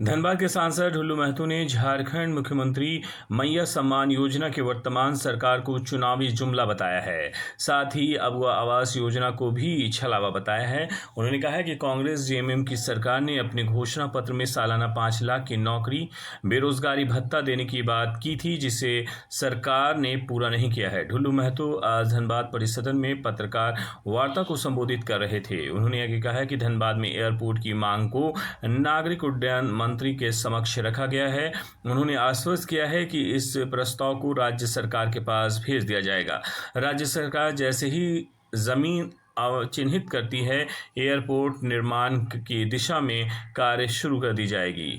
धनबाद के सांसद ढुल्लू महतो ने झारखंड मुख्यमंत्री मैया सम्मान योजना के वर्तमान सरकार को चुनावी जुमला बताया है। साथ ही अगवा आवास योजना को भी छलावा बताया है। उन्होंने कहा है कि कांग्रेस जेएमएम की सरकार ने अपने घोषणा पत्र में सालाना 5 लाख की नौकरी, बेरोजगारी भत्ता देने की बात की थी, जिसे सरकार ने पूरा नहीं किया है। ढुल्लू महतो आज धनबाद परिसदन में पत्रकार वार्ता को संबोधित कर रहे थे। उन्होंने आगे कहा कि धनबाद में एयरपोर्ट की मांग को नागरिक उड्डयन मंत्री के समक्ष रखा गया है। उन्होंने आश्वस्त किया है कि इस प्रस्ताव को राज्य सरकार के पास भेज दिया जाएगा। राज्य सरकार जैसे ही जमीन चिन्हित करती है, एयरपोर्ट निर्माण की दिशा में कार्य शुरू कर दी जाएगी।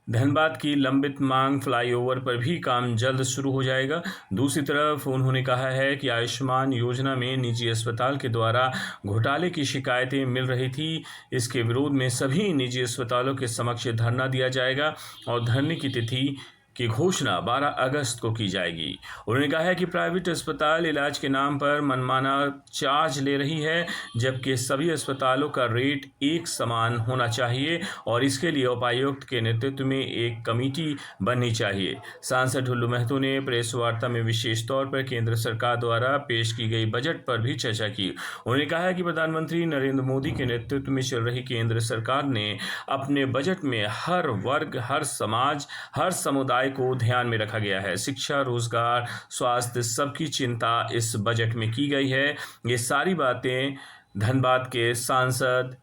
धनबाद की लंबित मांग फ्लाईओवर पर भी काम जल्द शुरू हो जाएगा। दूसरी तरफ उन्होंने कहा है कि आयुष्मान योजना में निजी अस्पताल के द्वारा घोटाले की शिकायतें मिल रही थी। इसके विरोध में सभी निजी अस्पतालों के समक्ष धरना दिया जाएगा और धरने की तिथि की घोषणा 12 अगस्त को की जाएगी। उन्होंने कहा है कि प्राइवेट अस्पताल इलाज के नाम पर मनमाना चार्ज ले रही है, जबकि सभी अस्पतालों का रेट एक समान होना चाहिए और इसके लिए उपायुक्त के नेतृत्व में एक कमेटी बननी चाहिए। सांसद ढुल्लू महतो ने प्रेस वार्ता में विशेष तौर पर केंद्र सरकार द्वारा पेश की गई बजट पर भी चर्चा की। उन्होंने कहा है कि प्रधानमंत्री नरेंद्र मोदी के नेतृत्व में चल रही केंद्र सरकार ने अपने बजट में हर वर्ग, हर समाज, हर समुदाय को ध्यान में रखा गया है। शिक्षा, रोजगार, स्वास्थ्य, सबकी चिंता इस बजट में की गई है। ये सारी बातें धनबाद के सांसद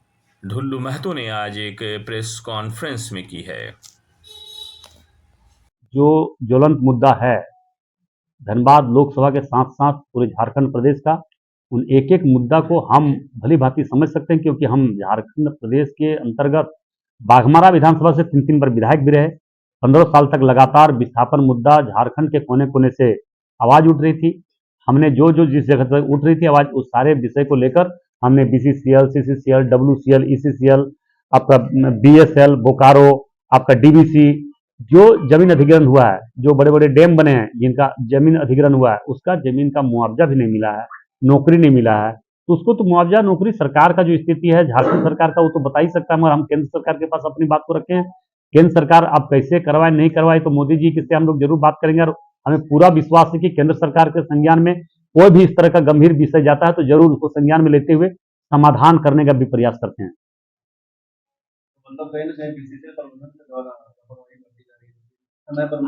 ढुल्लू महतो ने आज एक प्रेस कॉन्फ्रेंस में की है। जो ज्वलंत मुद्दा है धनबाद लोकसभा के साथ साथ पूरे झारखंड प्रदेश का, उन एक एक मुद्दा को हम भली भांति समझ सकते हैं, क्योंकि हम झारखंड प्रदेश के अंतर्गत बाघमारा विधानसभा से 3 बार विधायक भी रहे। 15 साल तक लगातार विस्थापन मुद्दा झारखंड के कोने कोने से आवाज उठ रही थी। हमने जो जो जिस जगह पर उठ रही थी आवाज, उस सारे विषय को लेकर हमने बीसीसीएल, सीसीसीएल, डब्ल्यूसीएल, ईसीसीएल, आपका बीएसएल, बोकारो, आपका डीबीसी, जो जमीन अधिग्रहण हुआ है, जो बड़े बड़े डैम बने हैं जिनका जमीन अधिग्रहण हुआ है, उसका जमीन का मुआवजा भी नहीं मिला है, नौकरी नहीं मिला है। तो उसको तो मुआवजा, नौकरी, सरकार का जो स्थिति है झारखंड सरकार का, वो तो बता ही सकता है, मगर हम केंद्र सरकार के पास अपनी बात को रखे हैं। केंद्र सरकार अब कैसे करवाए नहीं करवाए तो मोदी जी किससे हम लोग जरूर बात करेंगे, और हमें पूरा विश्वास है कि केंद्र सरकार के संज्ञान में कोई भी इस तरह का गंभीर विषय जाता है तो जरूर उसको संज्ञान में लेते हुए समाधान करने का भी प्रयास करते हैं।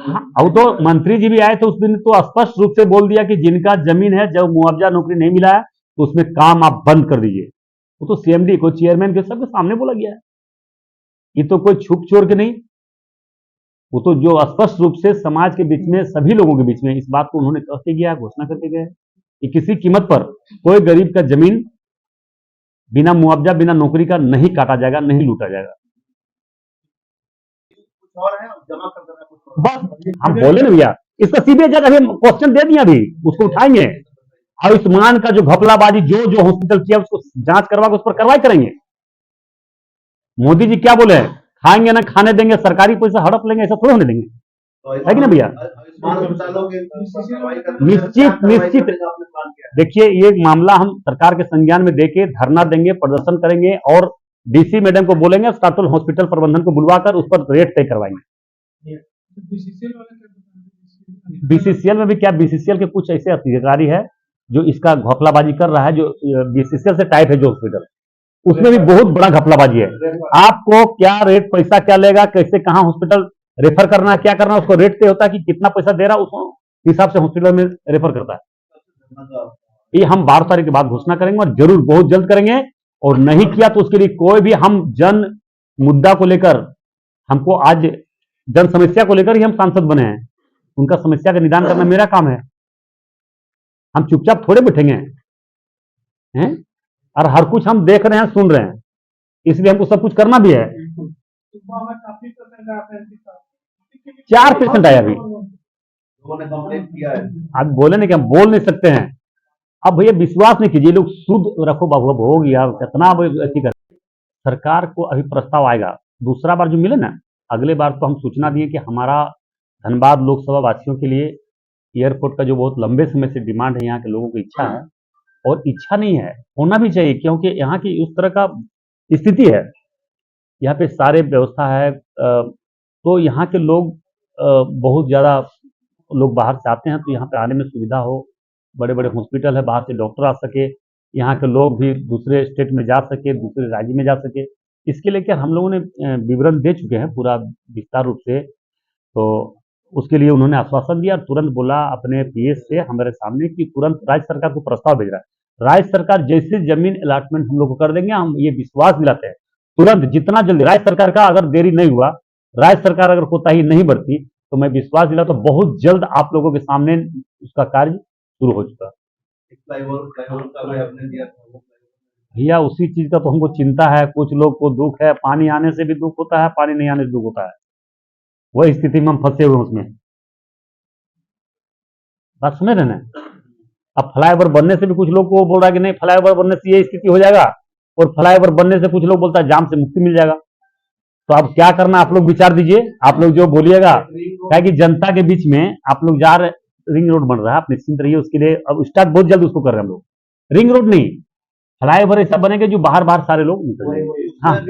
हाँ, अब तो मंत्री जी भी आए थे उस दिन, तो स्पष्ट रूप से बोल दिया कि जिनका जमीन है, जब मुआवजा नौकरी नहीं मिला है तो उसमें काम आप बंद कर दीजिए। वो तो सीएमडी को, चेयरमैन के सबके सामने बोला गया है। ये तो कोई छुप छोड़ के नहीं, वो तो जो स्पष्ट रूप से समाज के बीच में, सभी लोगों के बीच में इस बात को उन्होंने कह के गया, घोषणा करके गए कि किसी कीमत पर कोई गरीब का जमीन बिना मुआवजा, बिना नौकरी का नहीं काटा जाएगा, नहीं लूटा जाएगा। बस हम बोले ना भैया, इसका सीधे जगह अभी क्वेश्चन दे दिया, अभी उसको उठाएंगे। आयुष्मान का जो घपलाबाजी जो जो हॉस्पिटल किया उसको जांच करवा के उस पर कार्रवाई करेंगे। मोदी जी क्या बोले हैं, खाएंगे ना खाने देंगे, सरकारी पैसा हड़प लेंगे, ऐसा थोड़ा होने देंगे, है कि ना भैया? निश्चित निश्चित, देखिए ये मामला हम सरकार के संज्ञान में देके धरना देंगे, प्रदर्शन करेंगे और डीसी मैडम को बोलेंगे, स्टार्टल हॉस्पिटल प्रबंधन को बुलवाकर उस पर रेट तय करवाएंगे। बीसीसीएल में भी क्या, बीसीसीएल के कुछ ऐसे अधिकारी है जो इसका घपलाबाजी कर रहा है, जो बीसीसीएल से टाइप है जो हॉस्पिटल, उसमें भी बहुत बड़ा घपलाबाजी है। आपको क्या रेट, पैसा क्या लेगा, कैसे कहां हॉस्पिटल रेफर करना है, क्या करना है, उसको रेट तय होता है कि कितना पैसा दे रहा है, उस हिसाब से हॉस्पिटल में रेफर करता है। ये हम 12 तारीख के बाद घोषणा करेंगे और जरूर बहुत जल्द करेंगे, और नहीं किया तो उसके लिए कोई भी, हम जन मुद्दा को लेकर, हमको आज जन समस्या को लेकर ही हम सांसद बने हैं, उनका समस्या का निदान करना मेरा काम है। हम चुपचाप थोड़े बैठेंगे हैं, और हर कुछ हम देख रहे हैं, सुन रहे हैं, इसलिए हमको सब कुछ करना भी है। 4% आया अभी, आप बोले ना कि हम बोल नहीं सकते हैं। अब भैया विश्वास नहीं कीजिए, लोग शुद्ध रखो बाबू, अब होगी यार, कितना ऐसी कर सरकार को अभी प्रस्ताव आएगा। दूसरा बार जो मिले ना, अगले बार तो हम सूचना दिए कि हमारा धनबाद लोकसभा वासियों के लिए एयरपोर्ट का जो बहुत लंबे समय से डिमांड है, यहाँ के लोगों की इच्छा है, और इच्छा नहीं है, होना भी चाहिए, क्योंकि यहाँ की उस तरह का स्थिति है, यहाँ पे सारे व्यवस्था है, तो यहाँ के लोग बहुत ज़्यादा लोग बाहर से आते हैं, तो यहाँ पे आने में सुविधा हो, बड़े बड़े हॉस्पिटल है, बाहर से डॉक्टर आ सके, यहाँ के लोग भी दूसरे स्टेट में जा सके, दूसरे राज्य में जा सके। इसके लिए क्या हम लोगों ने विवरण दे चुके हैं पूरा विस्तार रूप से। तो उसके लिए उन्होंने आश्वासन दिया और तुरंत बोला अपने पीएस से हमारे सामने कि तुरंत राज्य सरकार को प्रस्ताव भेज रहा है। राज्य सरकार जैसे जमीन अलॉटमेंट हम लोग को कर देंगे, हम ये विश्वास दिलाते हैं तुरंत जितना जल्दी राज्य सरकार का अगर देरी नहीं हुआ, राज्य सरकार अगर कोताही नहीं बरती, तो मैं विश्वास दिलाता हूं बहुत जल्द आप लोगों के सामने उसका कार्य शुरू हो चुका। भैया उसी चीज का तो हमको चिंता है, कुछ लोग को दुख है, पानी आने से भी दुख होता है, पानी नहीं आने से दुख होता है, वही स्थिति में हम फंसे हुए उसमें। बात समझ रहे ना। अब फ्लाईओवर बनने से भी कुछ लोग को बोल रहा है कि नहीं फ्लाईओवर बनने से ये स्थिति हो जाएगा, और फ्लाईओवर बनने से कुछ लोग बोलता है जाम से मुक्ति मिल जाएगा। तो अब क्या करना आप लोग विचार दीजिए, आप लोग जो बोलिएगा, क्या कि जनता के बीच में आप लोग जा रहे, रिंग रोड बन रहा है, आप निश्चिंत रहिए उसके लिए, अब स्टार्ट बहुत जल्द उसको कर रहे हैं हम लोग। रिंग रोड नहीं, फ्लाईओवर ऐसा बनेगा जो बाहर बाहर सारे लोग निकल जाएंगे। हाँ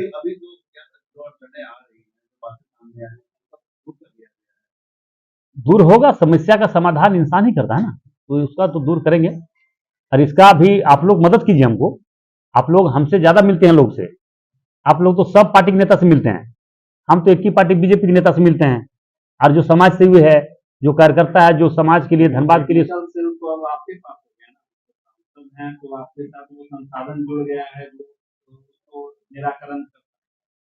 दूर होगा, समस्या का समाधान इंसान ही करता है ना, तो उसका तो दूर करेंगे। और इसका भी आप लोग मदद कीजिए हमको, आप लोग हमसे ज्यादा मिलते हैं लोग से, आप लोग तो सब पार्टी के नेता से मिलते हैं, हम तो एक ही पार्टी बीजेपी के नेता से मिलते हैं। और जो समाज सेवी है, जो कार्यकर्ता है, जो समाज के लिए धनबाद के लिए, तो अब आपके पास हो गया ना, हैं तो आपके साथ वो संसाधन जुड़ गया है जो उसको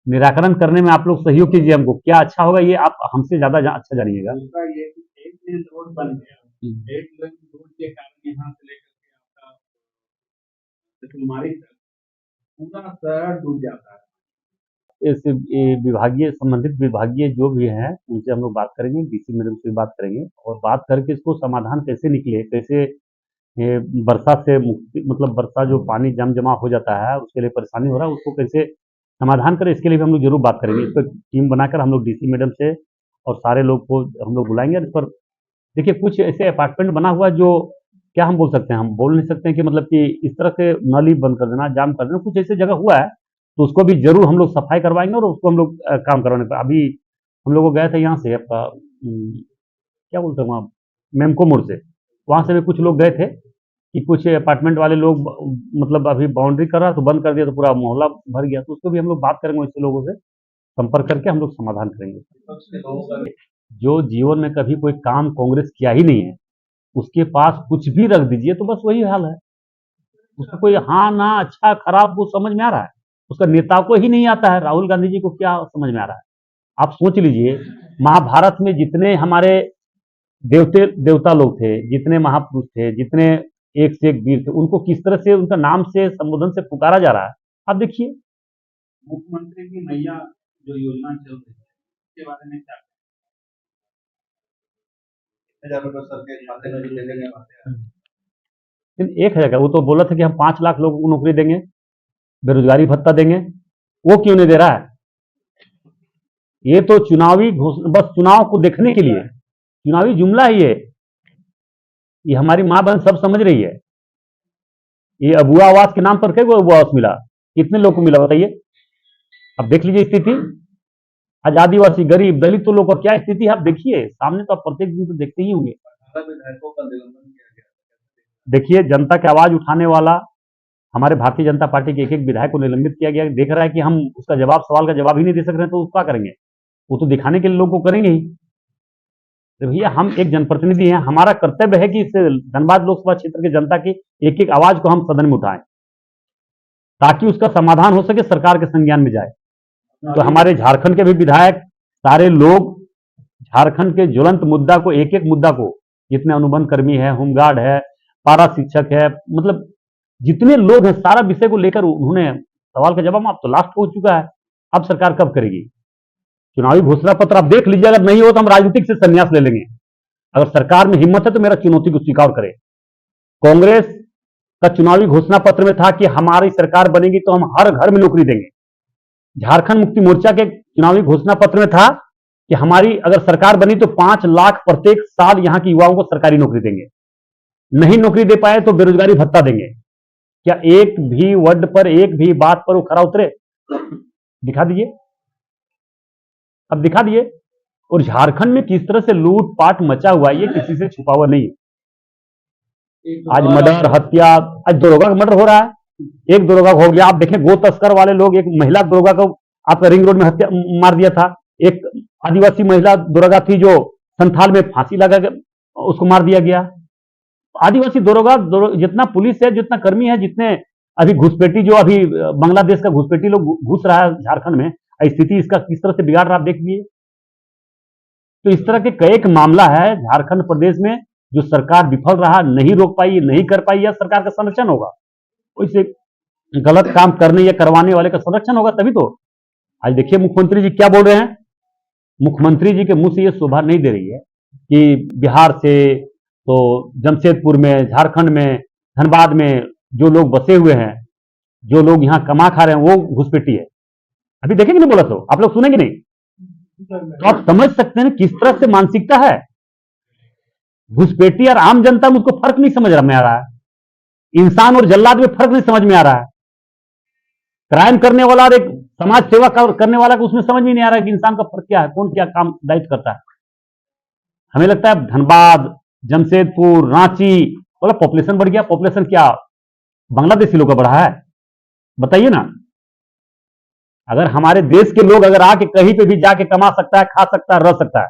निराकरण करने में आप लोग सहयोग कीजिए हमको, क्या अच्छा होगा ये आप हमसे ज्यादा अच्छा जानिएगा। दूसरा ये कि एक लेन रोड बन गया, एक लेन रोड के कारण यहाँ से लेकर के आपका कुमारी तक पूरा शहर डूब जाता है। इस विभागीय संबंधित विभागीय जो भी हैं उनसे हम लोग बात करेंगे, डीसी मैडम से बात करेंगे, और बात करके इसको समाधान कैसे निकले, कैसे वर्षा से मुक्ति, मतलब वर्षा जो पानी जम जमा हो जाता है उसके लिए परेशानी हो रहा है, उसको कैसे समाधान करें, इसके लिए भी हम लोग जरूर बात करेंगे। इस पर टीम बनाकर हम लोग डीसी मैडम से और सारे लोग को हम लोग बुलाएंगे। इस पर देखिए कुछ ऐसे अपार्टमेंट बना हुआ जो क्या हम बोल सकते हैं, हम बोल नहीं सकते हैं कि मतलब कि इस तरह से नाली बंद कर देना, जाम कर देना, कुछ ऐसी जगह हुआ है, तो उसको भी जरूर हम लोग सफाई करवाएंगे और उसको हम लोग काम करवाने पर। अभी हम लोग गए थे यहाँ से आपका क्या बोलते हैं वहाँ मेमको मोड़ से, वहाँ से भी कुछ लोग गए थे कि कुछ अपार्टमेंट वाले लोग मतलब अभी बाउंड्री कर रहा तो बंद कर दिया, तो पूरा मोहल्ला भर गया, तो उसको भी हम लोग बात करेंगे, ऐसे लोगों से संपर्क करके हम लोग समाधान करेंगे। जो जीवन में कभी कोई काम कांग्रेस किया ही नहीं है, उसके पास कुछ भी रख दीजिए तो बस वही हाल है, उसको कोई हाँ ना अच्छा खराब को समझ में आ रहा है, उसका नेता को ही नहीं आता है, राहुल गांधी जी को क्या समझ में आ रहा है। आप सोच लीजिए महाभारत में जितने हमारे देवता लोग थे, जितने महापुरुष थे, जितने एक से एक वीर थे, उनको किस तरह से उनका नाम से संबोधन से पुकारा जा रहा है, आप देखिए। मुख्यमंत्री की मैया जो योजना चल रही है उसके बारे में क्या 1,000 का वो तो बोला था कि हम 5 लाख लोगों को नौकरी देंगे, बेरोजगारी भत्ता देंगे, वो क्यों नहीं दे रहा है। ये तो चुनावी घोषणा, बस चुनाव को देखने के लिए चुनावी जुमला है ये हमारी माँ बहन सब समझ रही है। ये अबुआ आवास के नाम पर क्या अबुआ आवास मिला, कितने लोग को मिला बताइए। अब देख लीजिए स्थिति, आज आदिवासी गरीब दलित लोगों का क्या स्थिति है आप देखिए सामने, तो आप प्रत्येक दिन तो देखते ही होंगे। देखिए जनता की आवाज उठाने वाला हमारे भारतीय जनता पार्टी के एक एक विधायक को निलंबित किया गया, देख रहा है कि हम उसका जवाब, सवाल का जवाब ही नहीं दे सक रहे हैं, तो क्या करेंगे, वो तो दिखाने के लिए लोग को करेंगे ही। तो भैया हम एक जनप्रतिनिधि हैं, हमारा कर्तव्य है कि इस धनबाद लोकसभा क्षेत्र के जनता की एक एक आवाज को हम सदन में उठाएं, ताकि उसका समाधान हो सके, सरकार के संज्ञान में जाए। तो हमारे झारखंड के भी विधायक सारे लोग झारखंड के ज्वलंत मुद्दा को, एक एक मुद्दा को, जितने अनुबंध कर्मी है, होमगार्ड है, पारा शिक्षक है, मतलब जितने लोग हैं सारा विषय को लेकर उन्होंने सवाल का जवाब, अब तो लास्ट हो चुका है, अब सरकार कब करेगी। चुनावी घोषणा पत्र आप देख लीजिए, अगर नहीं हो तो हम राजनीतिक से संन्यास ले लेंगे। अगर सरकार में हिम्मत है तो मेरा चुनौती को स्वीकार करे। कांग्रेस का चुनावी घोषणा पत्र में था कि हमारी सरकार बनेगी तो हम हर घर में नौकरी देंगे। झारखंड मुक्ति मोर्चा के चुनावी घोषणा पत्र में था कि हमारी अगर सरकार बनी तो 5 लाख प्रत्येक साल यहां के युवाओं को सरकारी नौकरी देंगे, नहीं नौकरी दे पाए तो बेरोजगारी भत्ता देंगे। क्या एक भी वर्ड पर, एक भी बात पर वो खरा उतरे? दिखा दीजिए, अब दिखा दिए। और झारखंड में किस तरह से लूटपाट मचा हुआ है ये किसी से छुपा हुआ नहीं है। आज मर्डर, हत्या, आज दरोगा का मर्डर हो रहा है, एक दरोगा हो गया। आप देखें गो तस्कर वाले लोग, एक महिला दरोगा को आपका रिंग रोड में हत्या मार दिया था। एक आदिवासी महिला दरोगा थी जो संथाल में फांसी लगा के उसको मार दिया गया। आदिवासी दरोगा जितना पुलिस है, जितना कर्मी है, जितने अभी घुसपैठी जो अभी बांग्लादेश का घुसपैठी लोग घुस रहा है झारखंड में, स्थिति इसका किस तरह से बिगाड़ रहा आप देख लीजिए। तो इस तरह के कई एक मामला है झारखंड प्रदेश में जो सरकार विफल रहा, नहीं रोक पाई, नहीं कर पाई, या सरकार का संरक्षण होगा, वैसे गलत काम करने या करवाने वाले का संरक्षण होगा तभी तो। आज देखिए मुख्यमंत्री जी क्या बोल रहे हैं। मुख्यमंत्री जी के मुंह से यह शोभा नहीं दे रही है कि बिहार से तो जमशेदपुर में, झारखंड में, धनबाद में जो लोग बसे हुए हैं, जो लोग यहां कमा खा रहे हैं, वो घुसपैठी है। अभी देखेंगे नहीं बोला तो आप लोग सुनेंगे नहीं, तो आप समझ सकते हैं किस तरह से मानसिकता है। घुसपैठी और आम जनता में उसको फर्क नहीं समझ में आ रहा है। इंसान और जल्लाद में फर्क नहीं समझ में आ रहा है। क्राइम करने वाला और एक समाज सेवा करने वाला को उसमें समझ में नहीं आ रहा है कि इंसान का फर्क क्या है, कौन क्या काम दायित्व करता है। हमें लगता है धनबाद, जमशेदपुर, रांची, बोला पॉपुलेशन बढ़ गया। पॉपुलेशन क्या बांग्लादेशी लोग का बढ़ा है? बताइए ना। अगर हमारे देश के लोग अगर आके कहीं पे भी जाके कमा सकता है, खा सकता है, रह सकता है,